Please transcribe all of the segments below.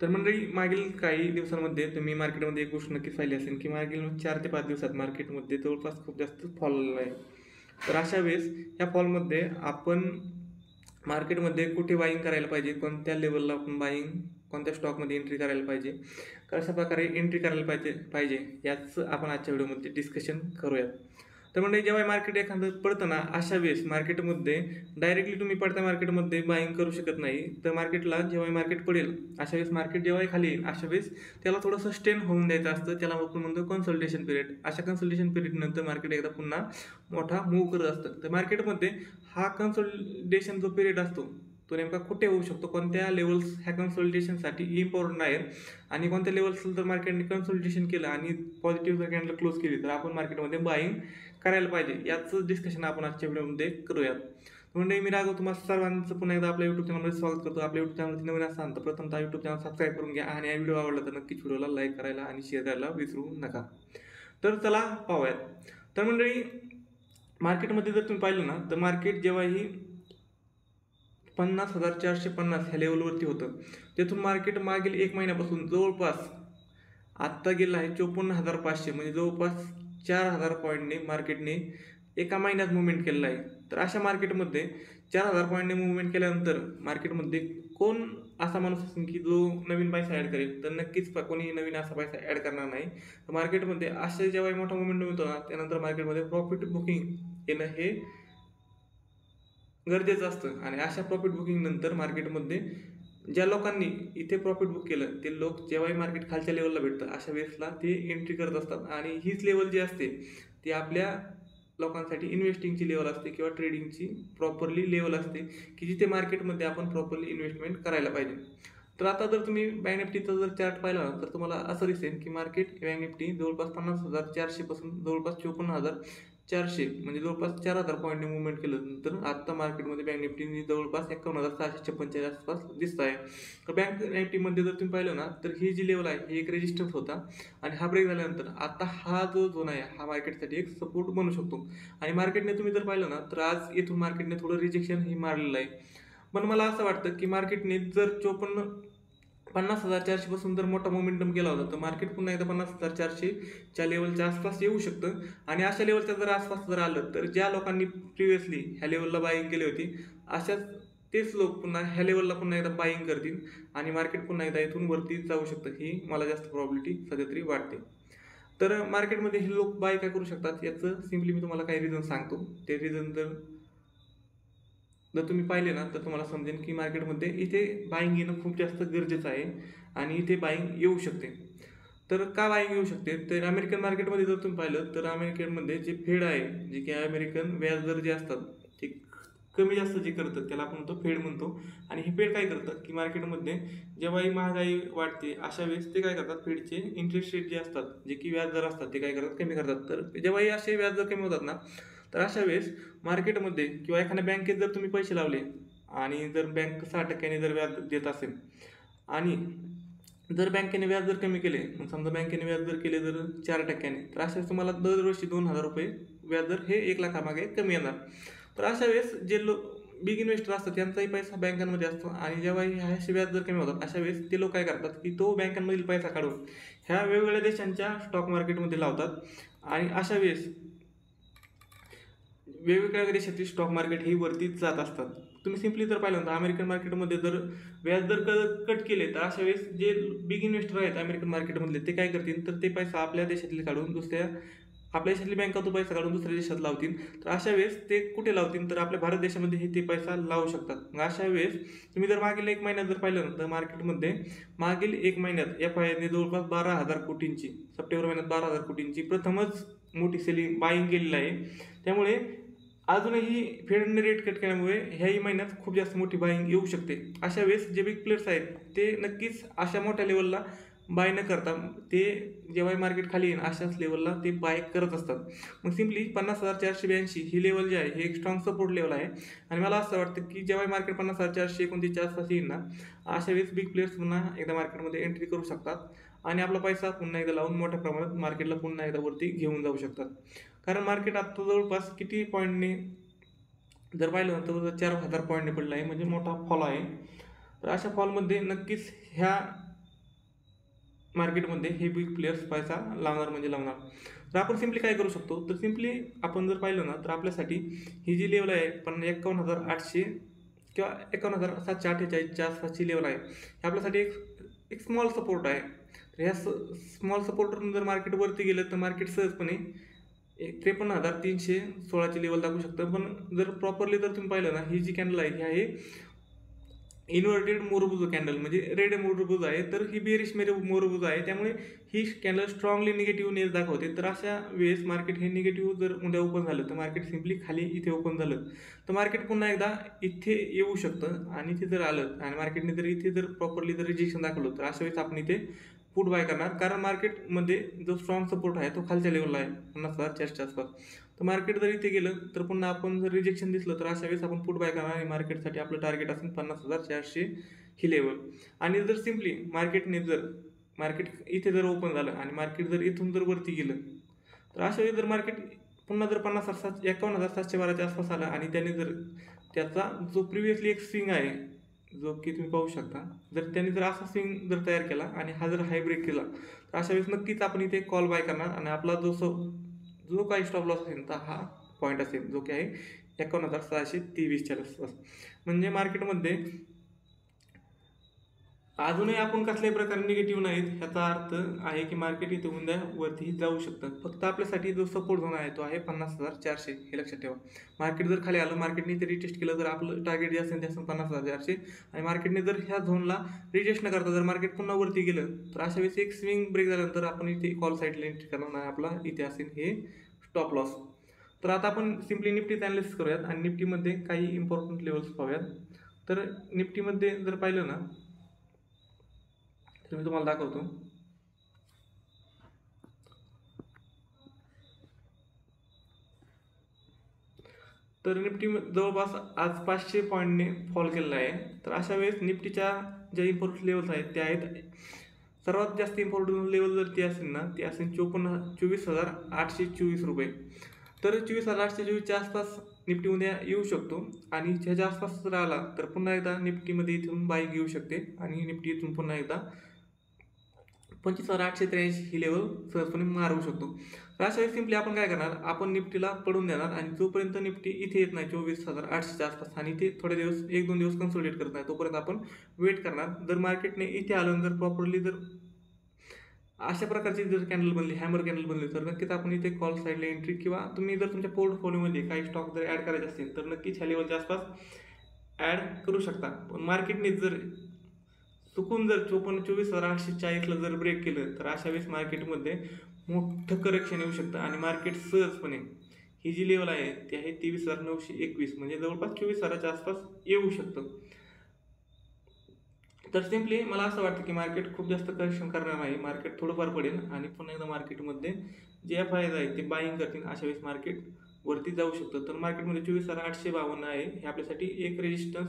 तर मंडळी, मागील काही दिवसांमध्ये तुम्ही मार्केटमध्ये एक गोष्ट नक्कीच पाहिली असेल की मागील 4 ते 5 दिवसात मार्केटमध्ये जवळपास खूप जास्त फॉल आलेला आहे. तर अशा वेळेस ह्या फॉलमध्ये आपण मार्केटमध्ये कुठे बाईंग करायला पाहिजे, कोणत्या लेवलला आपण बाईंग, कोणत्या स्टॉकमध्ये एंट्री करायला पाहिजे, कशाप्रकारे एंट्री करायला पाहिजे याचं आपण आजच्या व्हिडिओमध्ये डिस्कशन करूयात. तर म्हणजे जेव्हा मार्केट एखादं पडतं ना, अशा वेळेस मार्केटमध्ये डायरेक्टली तुम्ही पडत्या मार्केटमध्ये बाईंग करू शकत नाही. तर मार्केटला जेव्हा मार्केट पडेल अशा वेळेस, मार्केट जेव्हा खाली येईल अशा वेळेस त्याला थोडं सस्टेन होऊन द्यायचं असतं. त्याला आपण म्हणतो कन्सल्टेशन पिरियड. अशा कन्सल्टेशन पिरियड नंतर मार्केट एकदा पुन्हा मोठा मूव्ह करत असतं. तर मार्केटमध्ये हा कन्सल्टेशन जो पिरियड असतो तो नेमका कुठे होऊ शकतो, कोणत्या लेवल्स ह्या कन्सल्टेशनसाठी इम्पॉर्टंट आहेत आणि कोणत्या लेवल्स जर मार्केटने कन्सल्टेशन केलं आणि पॉझिटिव्ह जर कॅन्डल क्लोज केली तर आपण मार्केटमध्ये बाईंग करायला पाहिजे. याचं डिस्कशन आपण आजच्या व्हिडिओमध्ये करूयात. म्हणजे मी राघव तुम्हाला सर्वांचं पुन्हा एकदा आपल्या यूट्यूब चॅनलमध्ये स्वागत करतो. आपल्या यूट्यूब चॅनलची नवीन असाल तर प्रथमतः यूट्यूब चॅनल सबस्क्राईब करून घ्या आणि हा व्हिडिओ आवडला तर नक्कीच व्हिडिओला लाईक करायला आणि शेअर करायला विसरू नका. तर चला पाहूयात. तर मंडळी, मार्केटमध्ये जर तुम्ही पाहिलं ना, तर मार्केट जेव्हाही 50,450 ह्या लेवलवरती होतं, तेथून मार्केट मागील एक महिन्यापासून जवळपास आत्ता गेलं आहे 54,500, म्हणजे जवळपास 4,000 पॉईंटने मार्केटने एका महिन्यात मुवमेंट केलेलं आहे. तर अशा मार्केटमध्ये 4,000 पॉईंटने मुवमेंट केल्यानंतर मार्केटमध्ये कोण असा माणूस असेल की जो नवीन पैसा ॲड करेल, तर नक्कीच कोणी नवीन असा पैसा ॲड करणार नाही. तर मार्केटमध्ये असे जेव्हा मोठा मुवमेंट मिळतो ना, त्यानंतर मार्केटमध्ये प्रॉफिट बुकिंग येणं हे गरजेचं असतं. आणि अशा प्रॉफिट बुकिंग नंतर मार्केटमध्ये ज्या लोकांनी इथे प्रॉफिट बुक केलं ते लोक जेव्हाही मार्केट खालच्या लेवलला भेटतं अशा वेळेसला ते एंट्री करत असतात. आणि हीच लेवल जी असते ती आपल्या लोकांसाठी इन्व्हेस्टिंगची लेवल असते किंवा ट्रेडिंगची प्रॉपरली लेवल असते की जिथे मार्केटमध्ये आपण प्रॉपरली इन्व्हेस्टमेंट करायला पाहिजे. तर आता जर तुम्ही बँक निफ्टीचा जर चार्ट पाहिला ना, तर तुम्हाला असं दिसेल की मार्केट बँक निफ्टी जवळपास 50,400 पासून जवळपास 54,400, म्हणजे जवळपास 4,000 पॉईंटने मुवमेंट केलं. नंतर आता मार्केटमध्ये बँक निफ्टी जवळपास 51,656 आसपास दिसत आहे. तर बँक निफ्टीमध्ये जर तुम्ही पाहिलं ना, तर ही जी लेवल आहे ही एक रेजिस्टन्स होता आणि हा ब्रेक झाल्यानंतर आता हा जो झोन आहे हा मार्केटसाठी एक सपोर्ट बनू शकतो. आणि मार्केटने तुम्ही जर पाहिलं ना, तर आज येथून मार्केटने थोडं रिजेक्शन ही मारलेलं आहे. पण मला असं वाटतं की मार्केटने जर 50,400 पासून जर मोठा मोमेंटम केला होता तर मार्केट पुन्हा एकदा 50,400च्या लेवलच्या आसपास येऊ शकतं. आणि अशा लेवलच्या जर आसपास जर आलं तर ज्या लोकांनी प्रिव्हियसली ह्या लेवलला बाईंग केली होती अशाच तेच लोक पुन्हा ह्या लेवलला पुन्हा एकदा बाईंग करतील आणि मार्केट पुन्हा एकदा इथून वरती जाऊ शकतं, ही मला जास्त प्रॉबिलिटी सध्या तरी वाटते. तर मार्केटमध्ये हे लोक बाय काय करू शकतात याचं सिम्पली मी तुम्हाला काही रिझन सांगतो. ते रिझन जर तुम्ही पाहिले ना, तर तुम्हाला समजेल की मार्केटमध्ये इथे बाईंग येणं खूप जास्त गरजेचं आहे आणि इथे बाईंग येऊ शकते. तर का बाईंग येऊ शकते, तर अमेरिकन मार्केटमध्ये जर तुम्ही पाहिलं तर अमेरिकेमध्ये जे फेड आहे, जे की अमेरिकन व्याजदर जे असतात ते कमी जास्त जे करतं त्याला आपण म्हणतो फेड म्हणतो. आणि हे फेड काय करतं की मार्केटमध्ये जेव्हाही महागाई वाढते अशा वेळेस ते काय करतात, फेडचे इंटरेस्ट रेट जे असतात, जे की व्याजदर असतात ते काय करतात, कमी करतात. तर जेव्हाही असे व्याजदर कमी होतात ना, तर अशा वेळेस मार्केटमध्ये किंवा एखाद्या बँकेत जर तुम्ही पैसे लावले आणि जर बँक 6% जर व्याज देत असेल आणि जर बँकेने व्याज जर कमी केले, मग समजा बँकेने व्याज जर केले जर 4%, तर अशा वेळेस तुम्हाला दरवर्षी 2,000 रुपये व्याजदर हे 1,00,000 कमी येणार. तर अशा वेळेस जे बिग इन्व्हेस्टर असतात त्यांचाही पैसा बँकांमध्ये असतो आणि जेव्हाही असे व्याज जर कमी होतात अशा वेळेस ते लोक काय करतात की तो बँकांमधील पैसा काढून ह्या वेगवेगळ्या देशांच्या स्टॉक मार्केटमध्ये लावतात. आणि अशा वेळेस वेगवेगळ्या देशातील स्टॉक मार्केट ही वरतीच जात असतात. तुम्ही सिम्पली जर पाहिलं तर अमेरिकन मार्केटमध्ये जर व्याज जर कट केले तर अशा वेळेस जे बिग इन्व्हेस्टर आहेत अमेरिकन मार्केटमधले ते काय करतील, तर ते पैसा आपल्या देशातील काढून आपल्या देशातली बँका तो पैसा काढून दुसऱ्या देशात लावतील. तर अशा वेळेस ते कुठे लावतील, तर आपल्या भारत देशामध्ये हे ते पैसा लावू शकतात. मग अशा वेळेस तुम्ही जर मागील एक महिन्यात जर पाहिलं ना, तर मार्केटमध्ये मागील एक महिन्यात FIIने जवळपास 12,000 कोटींची, सप्टेंबर महिन्यात 12,000 कोटींची प्रथमच मोठी सेलिंग बाईंग केलेलं आहे. त्यामुळे अजूनही फेडने रेट कट केल्यामुळे ह्याही महिन्यात खूप जास्त मोठी बाईंग येऊ शकते. अशा वेळेस जे बिग प्लेयर्स आहेत ते नक्कीच अशा मोठ्या लेवलला बाय न करता ते जेव्हा मार्केट खाली येईल अशाच लेवलला ते बाय करत असतात. मग सिम्पली 50,482 ही लेवल जी आहे हे एक स्ट्रॉंग सपोर्ट लेवल आहे. आणि मला असं वाटतं की जेव्हा मार्केट 50,429च्या आसपास येईल ना, अशा वेळेस बिग प्लेयर्स पुन्हा एकदा मार्केटमध्ये एंट्री करू शकतात आणि आपला पैसा पुन्हा एकदा लावून मोठ्या प्रमाणात मार्केटला पुन्हा एकदा वरती घेऊन जाऊ शकतात. कारण मार्केट आत्ता जवळपास किती पॉईंटने जर पाहिलं तर 4,000 पॉईंटने पडलं आहे, म्हणजे मोठा फॉल आहे. तर अशा फॉलमध्ये नक्कीच ह्या मार्केटमध्ये हे बिग प्लेयर्स पैसा लावणार म्हणजे लावणार. तर आपण सिम्पली काय करू शकतो, तर सिम्पली आपण जर पाहिलं ना तर आपल्यासाठी ही जी लेवल आहे 51,800 किंवा 51,748च्या आसपासची लेवल आहे, हे आपल्यासाठी एक एक स्मॉल सपोर्ट आहे. तर ह्या स्मॉल सपोर्टवरून जर मार्केट वरती गेलं तर मार्केट सहजपणे 53,316ची लेवल दाखवू शकतं. पण जर प्रॉपरली जर तुम्ही पाहिलं ना, ही जी कॅन्डल आहे ही आहे इन्व्हर्टेड मोरबुज कॅन्डल, म्हणजे रेड मोरबुज आहे. तर ही बेरिश मोरबुज आहे, त्यामुळे ही कॅन्डल स्ट्रॉंगली निगेटिव्ह नेस दाखवते. तर अशा वेळेस मार्केट हे निगेटिव्ह जर उद्या ओपन झालं तर मार्केट सिम्पली खाली इथे ओपन झालं तर मार्केट पुन्हा एकदा इथे येऊ शकतं. आणि इथे जर आलं आणि मार्केटने जर इथे जर प्रॉपरली जर रिजेक्शन दाखवलं तर अशा वेळेस आपण इथे पुट बाय करणार. कारण मार्केटमध्ये जो स्ट्रॉंग सपोर्ट आहे तो खालच्या लेवलला आहे 50,400च्या आसपास. तर मार्केट जर इथे गेलं तर पुन्हा आपण जर रिजेक्शन दिसलं तर अशा वेळेस आपण पुट बाय करणार. आणि मार्केटसाठी आपलं टार्गेट असेल 50,400 ही लेवल. आणि जर सिम्पली मार्केट इथे जर ओपन झालं आणि मार्केट जर इथून जर वरती गेलं तर अशा वेळी जर मार्केट पुन्हा जर 51,712च्या आसपास आला आणि त्याने जर त्याचा जो प्रिव्हियसली एक स्विंग आहे जो की तुम्ही पाहू शकता, जर त्याने जर असा स्विंग जर तयार केला आणि हा जर हाय ब्रेक केला तर अशा वेळेस नक्कीच आपण इथे कॉल बाय करणार. आणि आपला जो काही स्टॉप लॉस असेल तर हा पॉईंट असेल जो की आहे 51,623च्या आसपास. म्हणजे मार्केटमध्ये अजूनही आपण कसल्याही प्रकारे निगेटिव्ह नाहीत, ह्याचा अर्थ आहे की मार्केट इथे उद्या वरती जाऊ शकतं. फक्त आपल्यासाठी जो सपोर्ट झोन आहे तो आहे 50,400, हे लक्षात ठेवा. मार्केट जर खाली आलं, मार्केटने इथे रिटेस्ट केलं तर आपलं टार्गेट जे असेल ते असेल 50,400. आणि मार्केटने जर ह्या झोनला रिटेस्ट न करता जर मार्केट पुन्हा वरती गेलं तर अशा वेळेस एक स्विंग ब्रेक झाल्यानंतर आपण इथे कॉल साईडला एंट्री करणार नाही. आपला इथे असेल हे स्टॉप लॉस. तर आता आपण सिम्पली निफ्टीचं ॲनालिसिस करूयात आणि निफ्टीमध्ये काही इम्पॉर्टंट लेवल्स पाहूयात. तर निफ्टीमध्ये जर पाहिलं ना तर मी तुम्हाला दाखवतो. तर निफ्टी जवळपास आज 500 पॉईंटने फॉल केलेला आहे. तर अशा वेळेस निफ्टीच्या ज्या इम्पॉर्टंट लेवल्स आहेत त्या आहेत, सर्वात जास्त इम्पॉर्टंट लेवल जर ती असेल ना ती असेल 24,824 रुपये. तर 24,824च्या आसपास निफ्टीमध्ये येऊ शकतो. आणि ह्याच्या आसपास जर आला तर पुन्हा एकदा निफ्टीमध्ये इथून बाईक घेऊ शकते आणि निफ्टी इथून पुन्हा एकदा 25,883 ही लेवल सहजपणे मारू शकतो. तर अशा वेळेस सिम्पली आपण काय करणार, आपण निफ्टीला पडून देणार आणि जोपर्यंत निफ्टी इथे येत नाही 24,800च्या आसपास आणि इथे थोडे दिवस 1-2 दिवस कन्सोलिडेट करत नाही तोपर्यंत आपण वेट करणार. जर मार्केटने इथे आलं जर प्रॉपरली जर अशा प्रकारची जर कॅन्डल बनली, हॅमर कॅन्डल बनली तर नक्कीच आपण इथे कॉल साईडला एंट्री किंवा तुम्ही जर तुमच्या पोर्टफोलिओमध्ये काही स्टॉक जर ॲड करायचे असतील तर नक्कीच ह्या लेवलच्या आसपास ॲड करू शकता. पण मार्केटने जर चुकून जर 24,840ला जर ब्रेक केलं तर अशा वेळेस मार्केटमध्ये मोठं करेक्शन येऊ शकतं आणि मार्केट सहजपणे ही जी लेवल आहे ती आहे 23,921, म्हणजे जवळपास 24,000च्या आसपास येऊ शकतं. तर सिम्पली मला असं वाटतं की मार्केट खूप जास्त करेक्शन करणार नाही, मार्केट थोडंफार पडेल आणि पुन्हा एकदा मार्केटमध्ये जे एफ आयज आहेत ते बाईंग करतील. अशा वेळेस मार्केट वरती जाऊ शकतं. तर मार्केटमध्ये 24,852 आहे, हे आपल्यासाठी एक रेजिस्टन्स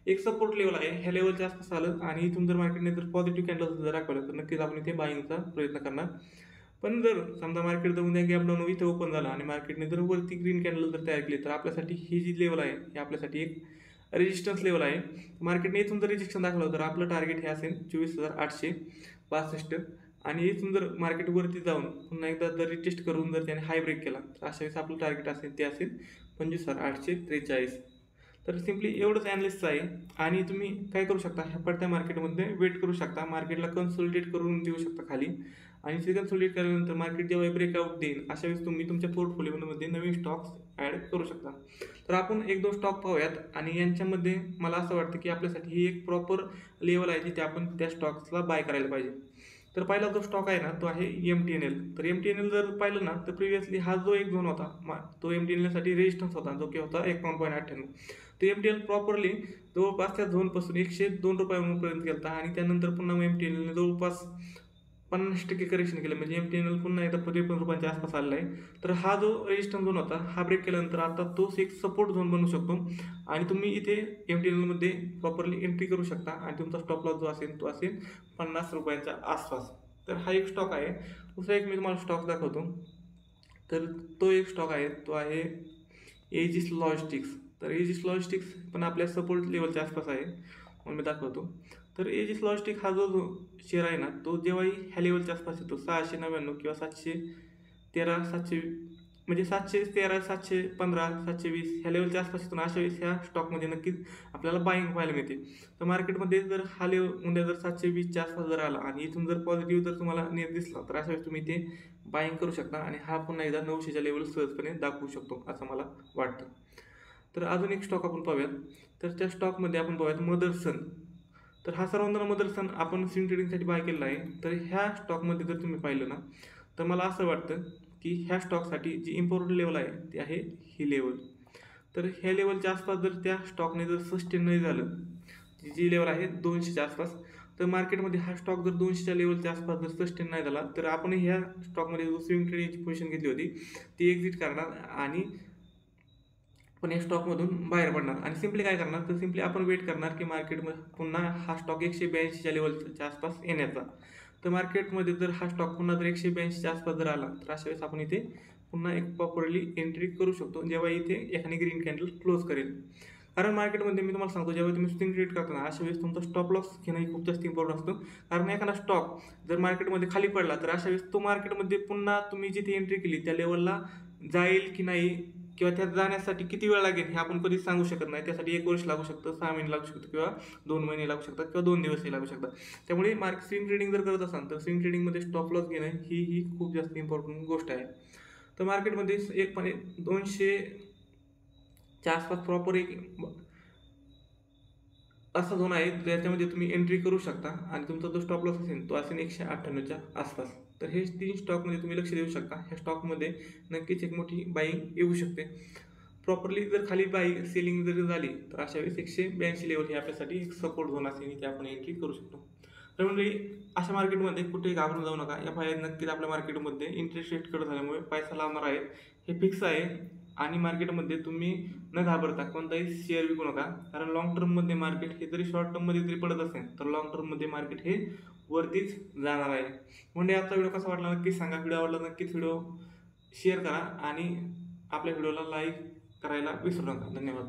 एक सपोर्ट लेवल आहे. ह्या लेवलच्या आसपास आलं आणि इथून जर मार्केटने जर पॉझिटिव्ह कॅन्डल्स जर दाखवलं तर नक्कीच आपण इथे बाईंगचा प्रयत्न करणार. पण जर समजा मार्केट जर उद्या गॅप डाऊन इथे ओपन झाला आणि मार्केटने जर वरती ग्रीन कॅन्डल जर तयार केली तर आपल्यासाठी ही जी लेवल आहे ही आपल्यासाठी एक रेजिस्टन्स लेवल आहे. मार्केटने इथून जर रिजेक्शन दाखवलं तर आपलं टार्गेट हे असेल 24,862. आणि इथून जर मार्केट वरती जाऊन पुन्हा एकदा जर रिटेस्ट करून जर त्याने हाय ब्रेक केला तर अशा वेळेस आपलं टार्गेट असेल ते असेल 25,843. तर सिम्पली एवढंच ॲनालिसिस आहे. आणि तुम्ही काय करू शकता, ह्या पडत्या मार्केटमध्ये वेट करू शकता, मार्केटला कन्सोलिडेट करून देऊ शकता खाली. आणि ते कन्सोलिडेट केल्यानंतर मार्केट जेव्हा ब्रेकआउट देईल अशा वेळेस तुम्ही तुमच्या पोर्टफोलिओमध्ये नवीन स्टॉक्स ॲड करू शकता. तर आपण 1-2 स्टॉक पाहूयात आणि यांच्यामध्ये मला असं वाटतं की आपल्यासाठी ही एक प्रॉपर लेवल आहे जिथे आपण त्या स्टॉक्सला बाय करायला पाहिजे. तर पहिला जो स्टॉक आहे ना तो आहे MTNL. तर MTNL जर पाहिलं ना तर प्रिव्हियसली हा जो एक झोन होता तो MTNLसाठी रेजिस्टन्स होता जो की होता 51.98. तो MTNL प्रॉपरली जवळपास त्या झोनपासून 102 रुपयांपर्यंत गेला आणि त्यानंतर पुन्हा MTNLने जवळपास 50% करेक्शन केलं, म्हणजे MTNL पुन्हा एकदा 53 रुपयांच्या आसपास आलेला आहे. तर हा जो रेजिस्टन्स झोन होता हा ब्रेक केल्यानंतर आता तोच एक सपोर्ट झोन बनू शकतो आणि तुम्ही इथे MTNLमध्ये प्रॉपरली एंट्री करू शकता आणि तुमचा स्टॉप लॉस जो असेल तो असेल 50 रुपयांच्या आसपास. तर हा एक स्टॉक आहे. दुसरा एक मी तुम्हाला स्टॉक दाखवतो. तर तो एक स्टॉक आहे तो आहे एजिस लॉजिस्टिक्स. तर एजिस लॉजिस्टिक्स पण आपल्या सपोर्ट लेवलच्या आसपास आहे. मी दाखवतो. तर एजिस लॉजिस्टिक हा जो शेअर आहे ना, तो जेव्हाही ह्या लेवलच्या आसपास येतो 699 किंवा 713, 700 म्हणजे 713, 715, 720 ह्या लेवलच्या आसपास येतो ना, अशा वेळेस ह्या स्टॉकमध्ये नक्कीच आपल्याला बाईंग पाहायला मिळते. तर मार्केटमध्ये जर हा उद्या जर 720च्या आसपास जर आला आणि इथून जर पॉझिटिव्ह जर तुम्हाला नेट दिसला, तर अशा वेळेस तुम्ही ते बाईंग करू शकता आणि हा पुन्हा एकदा 900च्या लेवल सहजपणे दाखवू शकतो असं मला वाटतं. तर अजून एक स्टॉक आपण पाहूयात. तर त्या स्टॉकमध्ये आपण पाहूयात मदरसन. तर हा सर्वांना मदरसन आपण स्विंग ट्रेडिंगसाठी बाय केलेला आहे. तर ह्या स्टॉकमध्ये जर तुम्ही पाहिलं ना, तर मला असं वाटतं की ह्या स्टॉकसाठी जी इम्पॉर्टंट लेवल आहे ती आहे ही लेवल. तर ह्या लेवलच्या आसपास जर त्या स्टॉकने जर सस्टेन नाही झालं, जी लेवल आहे 200च्या आसपास, तर मार्केटमध्ये हा स्टॉक जर 200च्या लेवलच्या आसपास जर सस्टेन नाही झाला, तर आपण ह्या स्टॉकमध्ये जो स्विंग ट्रेडिंगची पोझिशन घेतली होती ती एक्झिट करणार आणि पण या स्टॉकमधून बाहेर पडणार आणि सिम्पली काय करणार, तर सिम्पली आपण वेट करणार की मार्केटमध्ये पुन्हा हा स्टॉक 182च्या लेवलच्या आसपास येण्याचा. तर मार्केटमध्ये जर हा स्टॉक पुन्हा जर 182च्या आसपास जर आला, तर अशा वेळेस आपण इथे पुन्हा एक प्रॉपरली एंट्री करू शकतो, जेव्हा इथे एखादी ग्रीन कॅन्डल क्लोज करेल. कारण मार्केटमध्ये मी तुम्हाला सांगतो, जेव्हा तुम्ही स्विंग ट्रेड करताना अशा वेळेस तुमचा स्टॉप लॉस घेणं खूप जास्त इम्पॉर्टंट असतो. कारण एखादा स्टॉक जर मार्केटमध्ये खाली पडला, तर अशा वेळेस तो मार्केटमध्ये पुन्हा तुम्ही जिथे एंट्री केली त्या लेवलला जाईल की नाही किंवा त्यात जाण्यासाठी किती वेळ लागेल हे आपण कधीच सांगू शकत नाही. त्यासाठी 1 वर्ष लागू शकतं, 6 महिने लागू शकतं किंवा 2 महिने लागू शकतात किंवा 2 दिवसही लागू शकतात. त्यामुळे स्विंग ट्रेडिंग जर करत असाल तर स्विंग ट्रेडिंगमध्ये स्टॉप लॉस घेणं ही खूप जास्त इम्पॉर्टंट गोष्ट आहे. तर मार्केटमध्ये एकपणे 200च्या आसपास प्रॉपर एक असा झोन आहे ज्याच्यामध्ये तुम्ही एंट्री करू शकता आणि तुमचा जो स्टॉप लॉस असेल तो असेल 198च्या आसपास. तर हे 3 स्टॉकमध्ये तुम्ही लक्ष देऊ शकता. ह्या स्टॉकमध्ये नक्कीच एक मोठी बाईंग येऊ शकते. प्रॉपरली जर खाली सेलिंग जर झाली, तर अशा वेळेस 182 लेवल हे आपल्यासाठी एक सपोर्ट झोन असेल, इथे आपण एंट्री करू शकतो. तर म्हणजे अशा मार्केटमध्ये कुठेही घाबरून जाऊ नका. एफ-आय नक्कीच आपल्या मार्केटमध्ये इंटरेस्ट रेट कट झाल्यामुळे पैसा लावणार आहे, हे फिक्स आहे. आणि मार्केटमध्ये तुम्ही न घाबरता कोणताही शेअर विकू नका. कारण लॉंग टर्ममध्ये मार्केट हे जरी शॉर्ट टर्ममध्ये जरी पडत असेल, तर लॉंग टर्ममध्ये मार्केट हे वरतीच जाणार आहे. म्हणजे आजचा व्हिडिओ कसा वाटला नक्कीच सांगा. व्हिडिओ आवडला नक्कीच व्हिडिओ शेअर करा आणि आपल्या व्हिडिओला लाईक करायला विसरू नका. धन्यवाद.